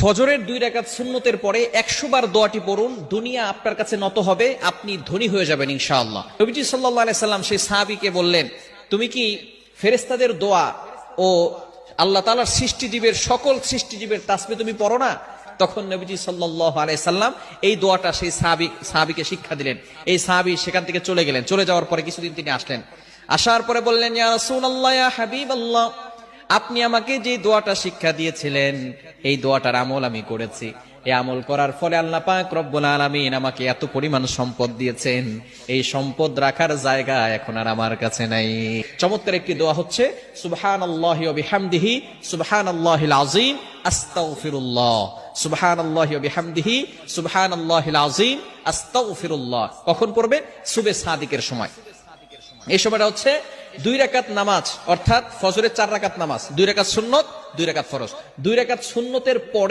ফজরের 2 রাকাত সুন্নতের পরে 100 বার দোয়াটি পড়ুন, দুনিয়া আপনার কাছে নত হবে, আপনি ধনী হয়ে যাবেন ইনশাআল্লাহ। নবীজি সাল্লাল্লাহু আলাইহি সাল্লাম সেই সাহাবীকে বললেন, তুমি কি ফেরেশতাদের দোয়া ও আল্লাহ তাআলার সৃষ্টিজীবের সকল সৃষ্টিজীবের তাসবিহ তুমি পড়ো না? তখন নবীজি সাল্লাল্লাহু আলাইহি সাল্লাম এই দোয়াটা সেই সাহাবীকে শিক্ষা দিলেন। এই সাহাবী সেখান থেকে চলে গেলেন। চলে যাওয়ার পরে কিছুদিন তিনি আসলেন। আসার পরে বললেন, ইয়া রাসূলুল্লাহ, ইয়া হাবিবাল্লাহ, আপনি আমাকে যে দোয়াটা শিক্ষা দিয়েছিলেন এই দোয়াটার আমল আমি করেছি। এই আমল করার ফলে আল্লাহ পাক রব্বুল আলামিন আমাকে এত পরিমাণ সম্পদ দিয়েছেন, এই সম্পদ রাখার জায়গা এখন আর আমার কাছে নাই। চমৎকার একটি দোয়া হচ্ছে সুবহানাল্লাহি ওয়া বিহামদিহি সুবহানাল্লাহিল আযীম আস্তাগফিরুল্লাহ, সুবহানাল্লাহি ওয়া বিহামদিহি সুবহানাল্লাহিল আযীম আস্তাগফিরুল্লাহ। কখন পড়বে? সুবহে সাদিকের সময়। এই সময়টা হচ্ছে 2 রাকাত নামাজ, অর্থাৎ ফজরের 4 রাকাত নামাজ, 2 রাকাত সুন্নত, 2 রাকাত ফরজ। 2 রাকাত সুন্নতের পরে